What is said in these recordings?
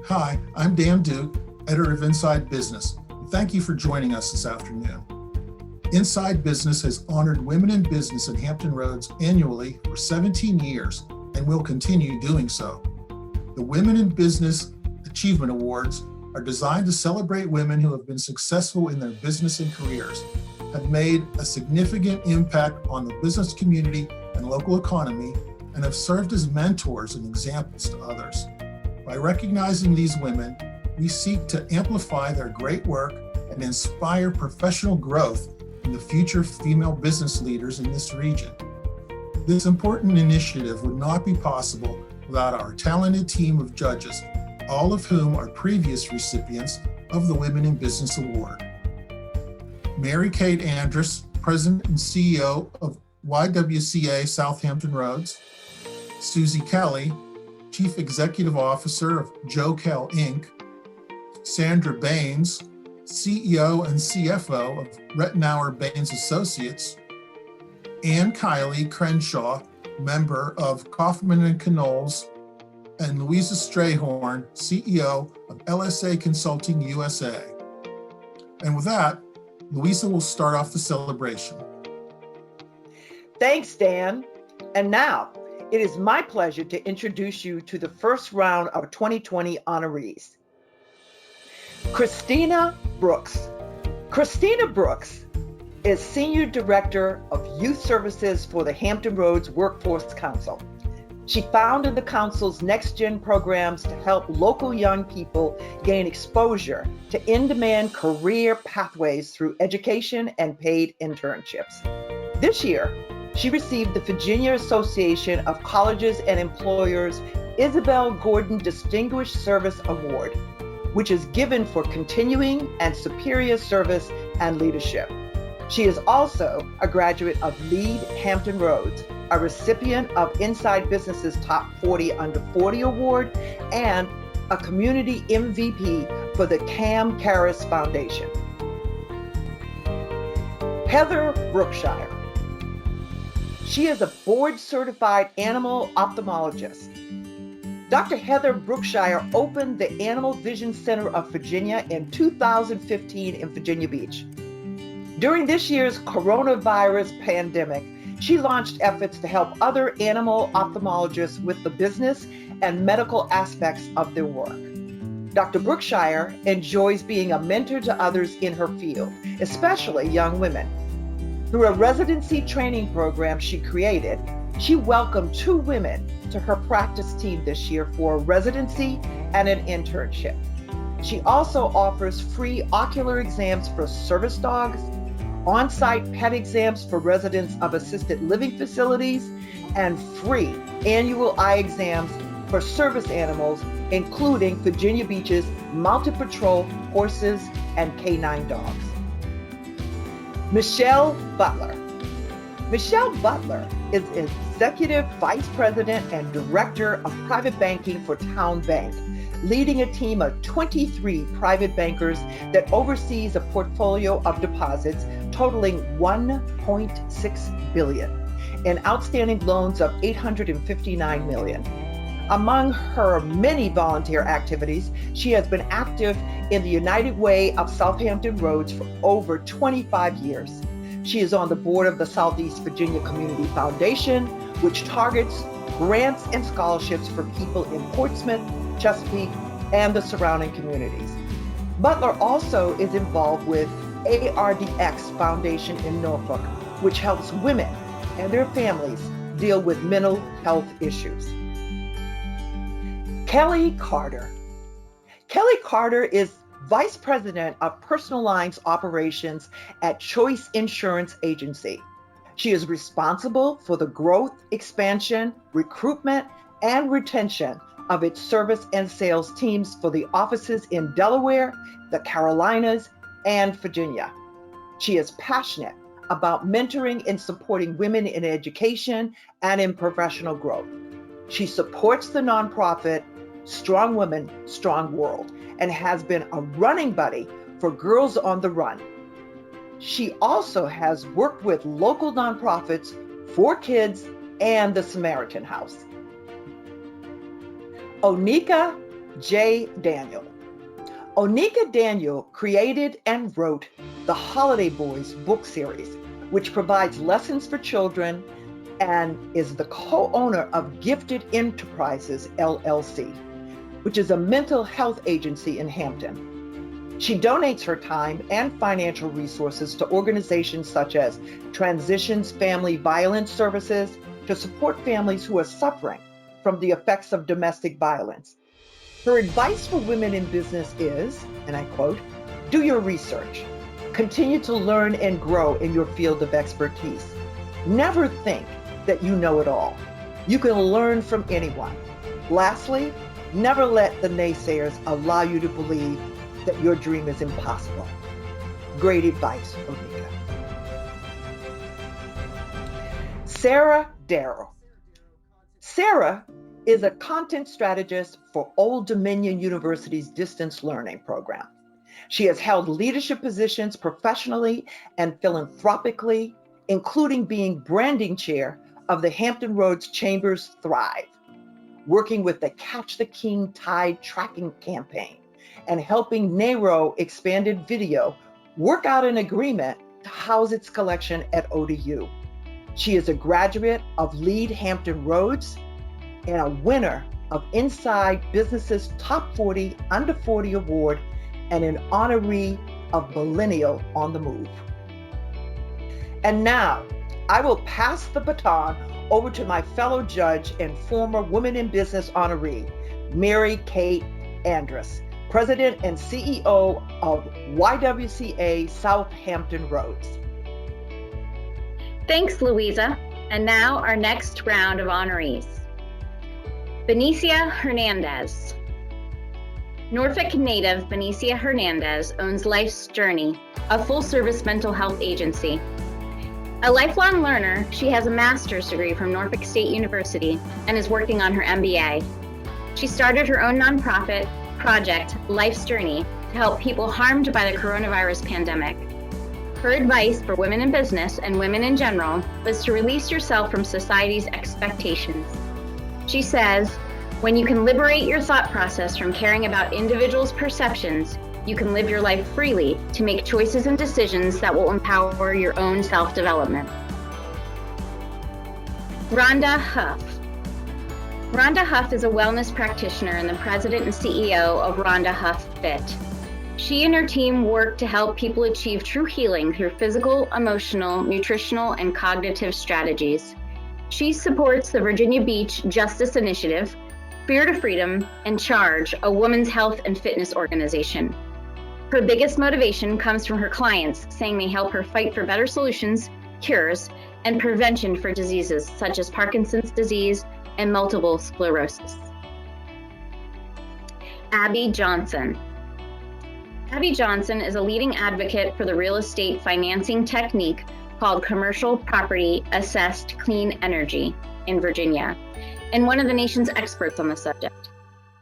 Hi, I'm Dan Duke, editor of Inside Business. Thank you for joining us this afternoon. Inside Business has honored women in business in Hampton Roads annually for 17 years and will continue doing so. The Women in Business Achievement Awards are designed to celebrate women who have been successful in their business and careers, have made a significant impact on the business community and local economy, and have served as mentors and examples to others. By recognizing these women, we seek to amplify their great work and inspire professional growth in the future female business leaders in this region. This important initiative would not be possible without our talented team of judges, all of whom are previous recipients of the Women in Business Award. Mary Kate Andrus, President and CEO of YWCA Southampton Roads, Susie Kelly, Chief Executive Officer of JoCal Inc., Sandra Baines, CEO and CFO of Rettenauer Baines Associates, Ann Kiley Crenshaw, member of Kaufman and Knowles, and Louisa Strayhorn, CEO of LSA Consulting USA. And with that, Louisa will start off the celebration. Thanks, Dan. And now, it is my pleasure to introduce you to the first round of 2020 honorees. Christina Brooks. Christina Brooks is Senior Director of Youth Services for the Hampton Roads Workforce Council. She founded the council's Next Gen programs to help local young people gain exposure to in-demand career pathways through education and paid internships. This year, she received the Virginia Association of Colleges and Employers Isabel Gordon Distinguished Service Award, which is given for continuing and superior service and leadership. She is also a graduate of Lead Hampton Roads, a recipient of Inside Business's Top 40 Under 40 Award, and a community MVP for the Cam Karras Foundation. Heather Brookshire. She is a board-certified animal ophthalmologist. Dr. Heather Brookshire opened the Animal Vision Center of Virginia in 2015 in Virginia Beach. During this year's coronavirus pandemic, she launched efforts to help other animal ophthalmologists with the business and medical aspects of their work. Dr. Brookshire enjoys being a mentor to others in her field, especially young women. Through a residency training program she created, she welcomed 2 women to her practice team this year for a residency and an internship. She also offers free ocular exams for service dogs, on-site pet exams for residents of assisted living facilities, and free annual eye exams for service animals, including Virginia Beach's Mounted Patrol horses and canine dogs. Michelle Butler. Michelle Butler is Executive Vice President and Director of Private Banking for Town Bank, leading a team of 23 private bankers that oversees a portfolio of deposits totaling $1.6 billion and outstanding loans of $859 million. Among her many volunteer activities, she has been active in the United Way of Southampton Roads for over 25 years. She is on the board of the Southeast Virginia Community Foundation, which targets grants and scholarships for people in Portsmouth, Chesapeake, and the surrounding communities. Butler also is involved with ARDX Foundation in Norfolk, which helps women and their families deal with mental health issues. Kelly Carter. Kelly Carter is Vice President of Personal Lines Operations at Choice Insurance Agency. She is responsible for the growth, expansion, recruitment, and retention of its service and sales teams for the offices in Delaware, the Carolinas, and Virginia. She is passionate about mentoring and supporting women in education and in professional growth. She supports the nonprofit Strong Women, Strong World, and has been a running buddy for Girls on the Run. She also has worked with local nonprofits, 4Kids, and the Samaritan House. Onika J. Daniel. Onika Daniel created and wrote the Holiday Boys book series, which provides lessons for children and is the co-owner of Gifted Enterprises, LLC, which is a mental health agency in Hampton. She donates her time and financial resources to organizations such as Transitions Family Violence Services to support families who are suffering from the effects of domestic violence. Her advice for women in business is, and I quote, do your research. Continue to learn and grow in your field of expertise. Never think that you know it all. You can learn from anyone. Lastly, never let the naysayers allow you to believe that your dream is impossible. Great advice, Onika. Sarah Darrow. Sarah is a content strategist for Old Dominion University's distance learning program. She has held leadership positions professionally and philanthropically, including being branding chair of the Hampton Roads Chambers Thrive, working with the Catch the King Tide tracking campaign, and helping NARO Expanded Video work out an agreement to house its collection at ODU. She is a graduate of Lead Hampton Roads and a winner of Inside Business's Top 40 Under 40 Award and an honoree of Millennial on the Move. And now, I will pass the baton over to my fellow judge and former Women in Business honoree, Mary Kate Andrus, President and CEO of YWCA Southampton Roads. Thanks, Louisa. And now our next round of honorees. Benicia Hernandez. Norfolk native Benicia Hernandez owns Life's Journey, a full-service mental health agency. A lifelong learner, she has a master's degree from Norfolk State University and is working on her MBA. She started her own nonprofit project, Life's Journey, to help people harmed by the coronavirus pandemic. Her advice for women in business and women in general was to release yourself from society's expectations. She says, when you can liberate your thought process from caring about individuals' perceptions, you can live your life freely to make choices and decisions that will empower your own self-development. Rhonda Huff. Rhonda Huff is a wellness practitioner and the president and CEO of Rhonda Huff Fit. She and her team work to help people achieve true healing through physical, emotional, nutritional, and cognitive strategies. She supports the Virginia Beach Justice Initiative, Spirit of Freedom, and Charge, a women's health and fitness organization. Her biggest motivation comes from her clients saying they help her fight for better solutions, cures, and prevention for diseases such as Parkinson's disease and multiple sclerosis. Abby Johnson. Abby Johnson is a leading advocate for the real estate financing technique called Commercial Property Assessed Clean Energy in Virginia, and one of the nation's experts on the subject.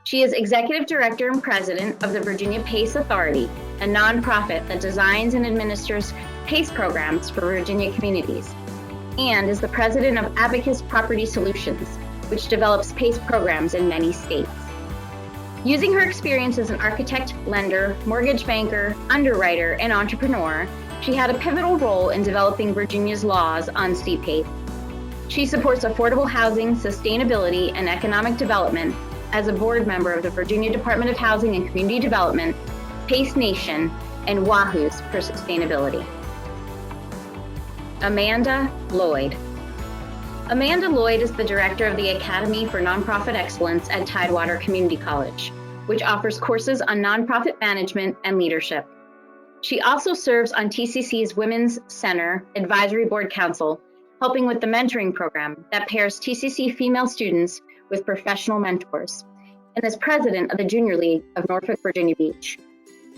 She is executive director and president of the Virginia PACE Authority, a nonprofit that designs and administers PACE programs for Virginia communities, and is the president of Abacus Property Solutions, which develops PACE programs in many states. Using her experience as an architect, lender, mortgage banker, underwriter, and entrepreneur, she had a pivotal role in developing Virginia's laws on CPACE. She supports affordable housing, sustainability, and economic development as a board member of the Virginia Department of Housing and Community Development, PACE Nation, and WAHOOS for Sustainability. Amanda Lloyd. Amanda Lloyd is the director of the Academy for Nonprofit Excellence at Tidewater Community College, which offers courses on nonprofit management and leadership. She also serves on TCC's Women's Center Advisory Board Council, helping with the mentoring program that pairs TCC female students with professional mentors, and is president of the Junior League of Norfolk, Virginia Beach.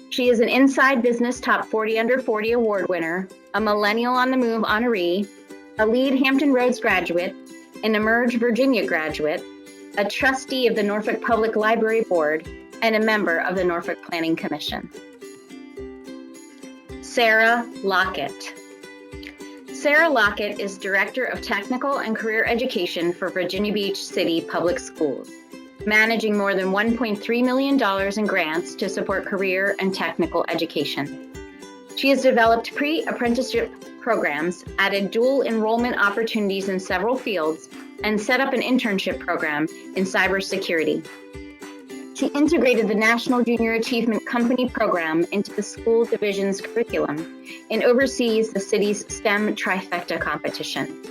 She is an Inside Business Top 40 Under 40 Award winner, a Millennial on the Move honoree, a Lead Hampton Roads graduate, an Emerge Virginia graduate, a trustee of the Norfolk Public Library Board, and a member of the Norfolk Planning Commission. Sarah Lockett. Sarah Lockett is Director of Technical and Career Education for Virginia Beach City Public Schools. managing more than $1.3 million in grants to support career and technical education. She has developed pre-apprenticeship programs, added dual enrollment opportunities in several fields, and set up an internship program in cybersecurity. She integrated the National Junior Achievement Company program into the school division's curriculum and oversees the city's STEM trifecta competition.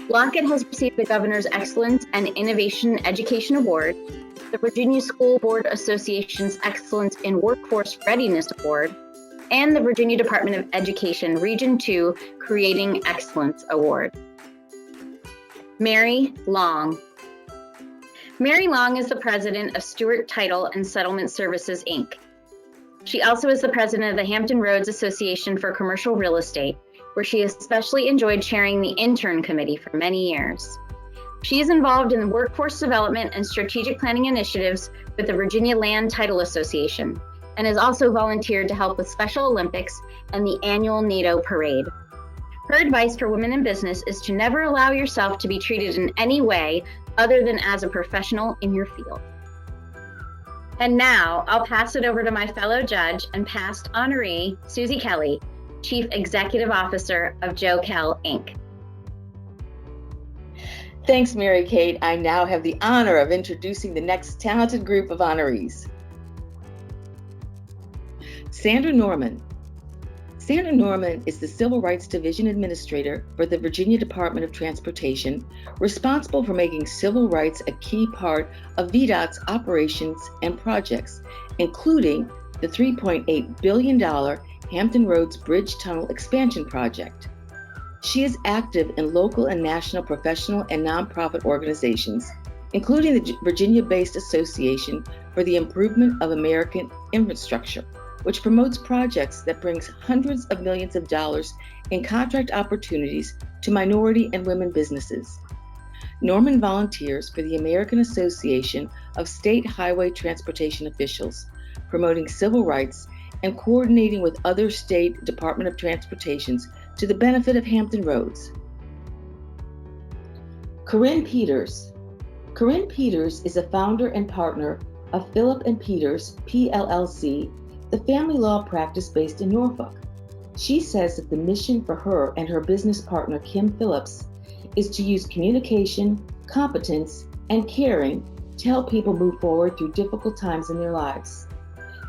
Lockett has received the Governor's Excellence and Innovation Education Award, the Virginia School Board Association's Excellence in Workforce Readiness Award, and the Virginia Department of Education Region 2 Creating Excellence Award. Mary Long. Mary Long is the president of Stewart Title and Settlement Services, Inc. She also is the president of the Hampton Roads Association for Commercial Real Estate, where she especially enjoyed chairing the intern committee for many years. She is involved in workforce development and strategic planning initiatives with the Virginia Land Title Association, and has also volunteered to help with Special Olympics and the annual NATO parade. Her advice for women in business is to never allow yourself to be treated in any way other than as a professional in your field. And now I'll pass it over to my fellow judge and past honoree, Susie Kelly, Chief Executive Officer of JoCal, Inc. Thanks, Mary Kate. I now have the honor of introducing the next talented group of honorees. Sandra Norman. Sandra Norman is the Civil Rights Division Administrator for the Virginia Department of Transportation, responsible for making civil rights a key part of VDOT's operations and projects, including the $3.8 billion Hampton Roads Bridge Tunnel Expansion Project. She is active in local and national professional and nonprofit organizations, including the Virginia-based Association for the Improvement of American Infrastructure, which promotes projects that brings hundreds of millions of dollars in contract opportunities to minority and women businesses. Norman volunteers for the American Association of State Highway Transportation Officials, promoting civil rights and coordinating with other state Department of Transportations to the benefit of Hampton Roads. Corinne Peters. Corinne Peters is a founder and partner of Philip and Peters, PLLC, the family law practice based in Norfolk. She says that the mission for her and her business partner, Kim Phillips, is to use communication, competence, and caring to help people move forward through difficult times in their lives.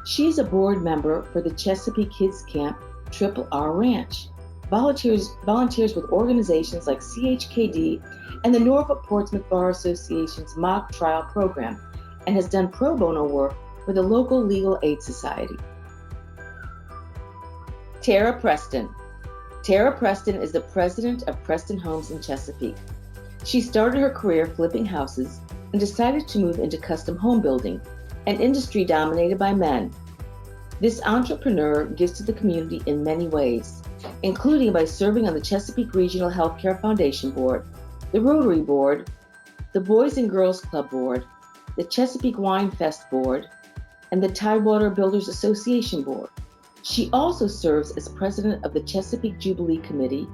She is a board member for the Chesapeake Kids Camp Triple R Ranch, volunteers with organizations like CHKD and the Norfolk Portsmouth Bar Association's mock trial program, and has done pro bono work for the local Legal Aid Society. Tara Preston. Tara Preston is the president of Preston Homes in Chesapeake. She started her career flipping houses and decided to move into custom home building, an industry dominated by men. This entrepreneur gives to the community in many ways, including by serving on the Chesapeake Regional Healthcare Foundation Board, the Rotary Board, the Boys and Girls Club Board, the Chesapeake Wine Fest Board, and the Tidewater Builders Association Board. She also serves as president of the Chesapeake Jubilee Committee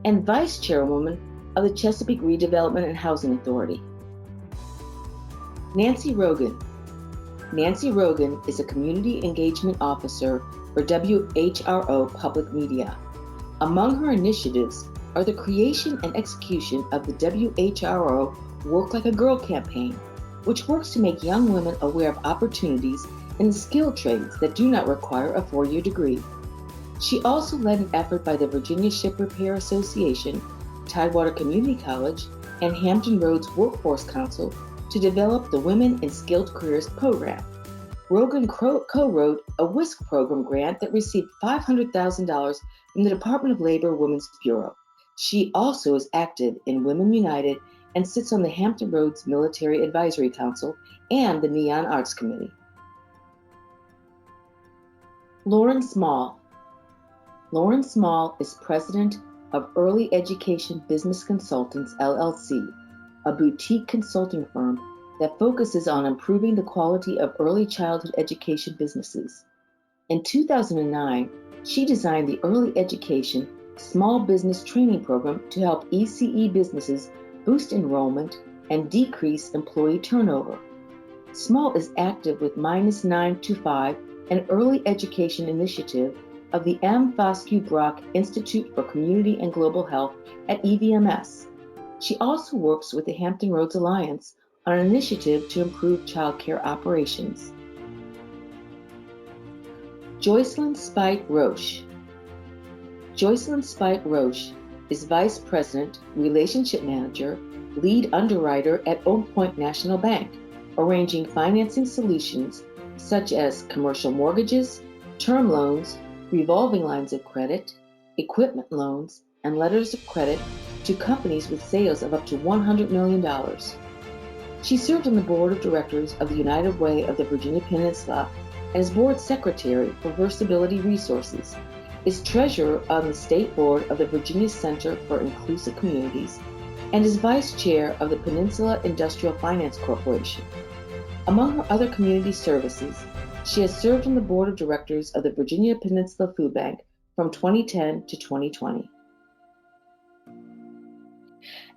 and vice chairwoman of the Chesapeake Redevelopment and Housing Authority. Nancy Rogan. Nancy Rogan is a community engagement officer for WHRO Public Media. Among her initiatives are the creation and execution of the WHRO Work Like a Girl campaign, which works to make young women aware of opportunities in skilled trades that do not require a four-year degree. She also led an effort by the Virginia Ship Repair Association, Tidewater Community College, and Hampton Roads Workforce Council to develop the Women in Skilled Careers program. Rogan co-wrote a WISC program grant that received $500,000 from the Department of Labor Women's Bureau. She also is active in Women United and sits on the Hampton Roads Military Advisory Council and the Neon Arts Committee. Lauren Small. Lauren Small is president of Early Education Business Consultants, LLC, a boutique consulting firm that focuses on improving the quality of early childhood education businesses. In 2009, she designed the Early Education Small Business Training Program to help ECE businesses boost enrollment and decrease employee turnover. Small is active with -9 to 5, an early education initiative of the M. Foscue Brock Institute for Community and Global Health at EVMS. She also works with the Hampton Roads Alliance on an initiative to improve childcare operations. Joycelyn Spite Roche. Joycelyn Spite Roche is Vice President, Relationship Manager, Lead Underwriter at Oak Point National Bank, arranging financing solutions such as commercial mortgages, term loans, revolving lines of credit, equipment loans, and letters of credit to companies with sales of up to $100 million. She served on the board of directors of the United Way of the Virginia Peninsula and is board secretary for Versability Resources, is treasurer on the state board of the Virginia Center for Inclusive Communities, and is vice chair of the Peninsula Industrial Finance Corporation. Among her other community services, she has served on the board of directors of the Virginia Peninsula Food Bank from 2010 to 2020.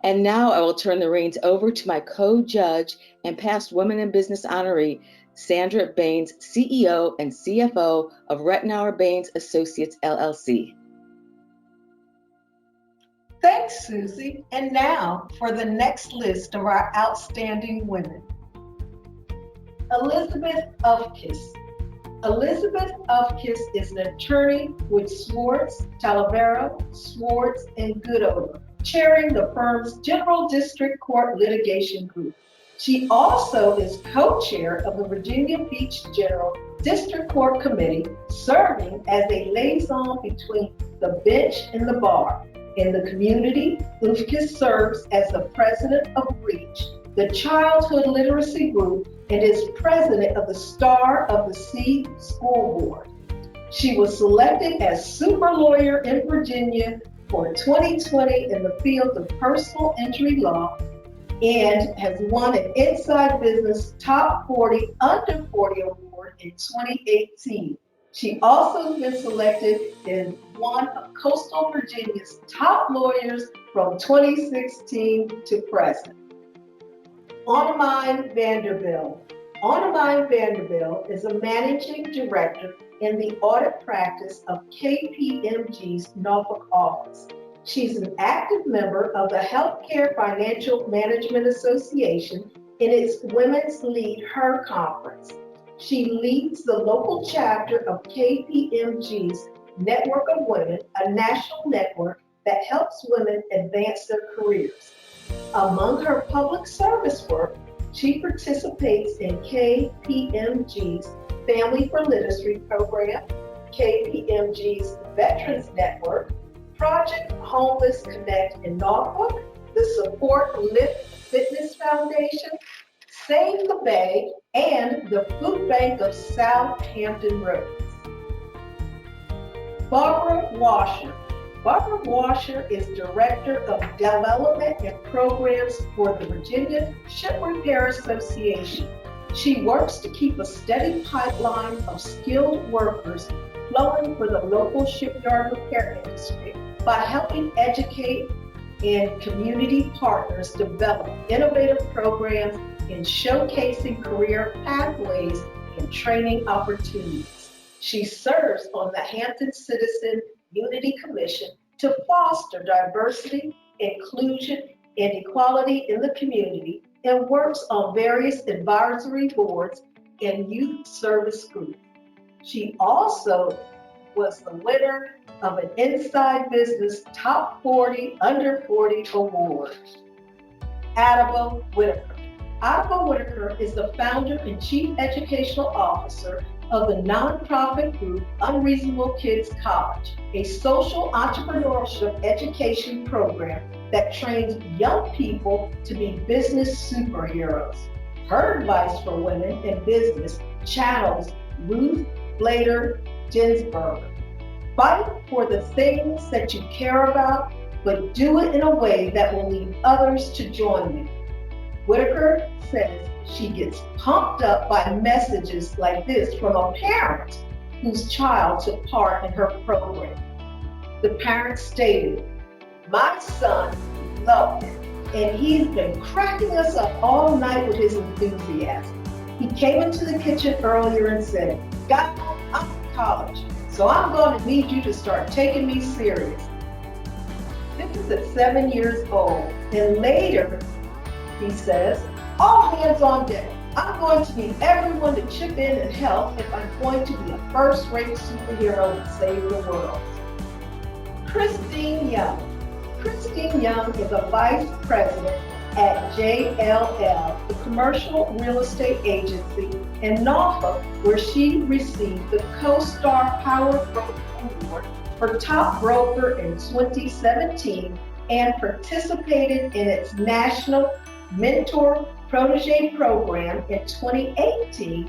And now I will turn the reins over to my co-judge and past Women in Business honoree, Sandra Baines, CEO and CFO of Rettenauer Baines Associates, LLC. Thanks, Susie. And now for the next list of our outstanding women. Elizabeth Ufkis. Elizabeth Ufkis is an attorney with Swartz, Talavera, Swartz, and Goodover, chairing the firm's General District Court Litigation Group. She also is co-chair of the Virginia Beach General District Court Committee, serving as a liaison between the bench and the bar. In the community, Ufkis serves as the president of REACH, the Childhood Literacy Group, and is president of the Star of the Sea School Board. She was selected as super lawyer in Virginia for 2020 in the field of personal injury law and has won an Inside Business Top 40 Under 40 award in 2018. She also has been selected as one of Coastal Virginia's top lawyers from 2016 to present. Autumnine Vanderbilt. Autumnine Vanderbilt is a managing director in the audit practice of KPMG's Norfolk office. She's an active member of the Healthcare Financial Management Association in its Women's Lead Her conference. She leads the local chapter of KPMG's Network of Women, a national network that helps women advance their careers. Among her public service work, she participates in KPMG's Family for Literacy program, KPMG's Veterans Network, Project Homeless Connect in Norfolk, the Support Lift Fitness Foundation, Save the Bay, and the Food Bank of South Hampton Roads. Barbara Washer. Barbara Washer is Director of Development and Programs for the Virginia Ship Repair Association. She works to keep a steady pipeline of skilled workers flowing for the local shipyard repair industry by helping educate and community partners develop innovative programs in showcasing career pathways and training opportunities. She serves on the Hampton Citizen Unity Commission to foster diversity, inclusion, and equality in the community and works on various advisory boards and youth service groups. She also was the winner of an Inside Business Top 40 Under 40 award. Adaba Whitaker. Adaba Whitaker is the founder and chief educational officer of the nonprofit group Unreasonable Kids College, a social entrepreneurship education program that trains young people to be business superheroes. Her advice for women in business channels Ruth Bader Ginsburg. Fight for the things that you care about, but do it in a way that will lead others to join you. Whitaker says she gets pumped up by messages like this from a parent whose child took part in her program. The parent stated, "My son loved it, and he's been cracking us up all night with his enthusiasm. He came into the kitchen earlier and said, "God, I'm in college, so I'm going to need you to start taking me serious." This is at 7 years old. And later, he says, "All hands on deck. I'm going to need everyone to chip in and help if I'm going to be a first-rate superhero and save the world." Christine Young. Christine Young is a vice president at JLL, the commercial real estate agency in Norfolk, where she received the CoStar Power Broker Award for top broker in 2017 and participated in its national mentor protege program in 2018,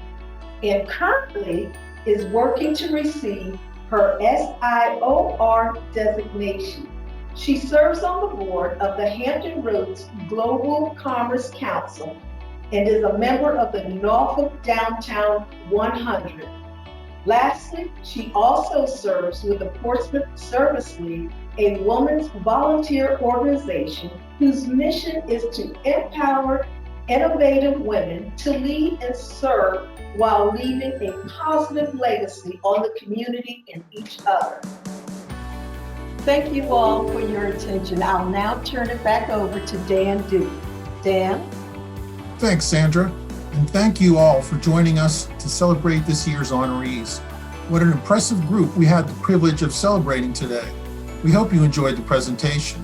and currently is working to receive her SIOR designation. She serves on the board of the Hampton Roads Global Commerce Council and is a member of the Norfolk Downtown 100. Lastly, she also serves with the Portsmouth Service League, a women's volunteer organization whose mission is to empower innovative women to lead and serve while leaving a positive legacy on the community and each other. Thank you all for your attention. I'll now turn it back over to Dan Duke. Dan? Thanks, Sandra. And thank you all for joining us to celebrate this year's honorees. What an impressive group we had the privilege of celebrating today. We hope you enjoyed the presentation.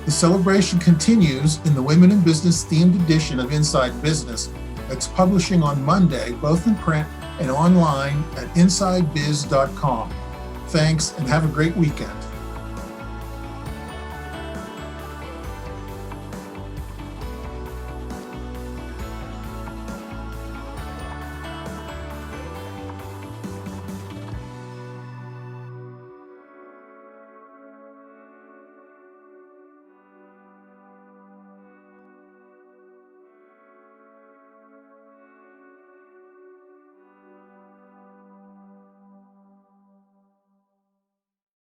The celebration continues in the Women in Business themed edition of Inside Business that's publishing on Monday, both in print and online at insidebiz.com. Thanks and have a great weekend.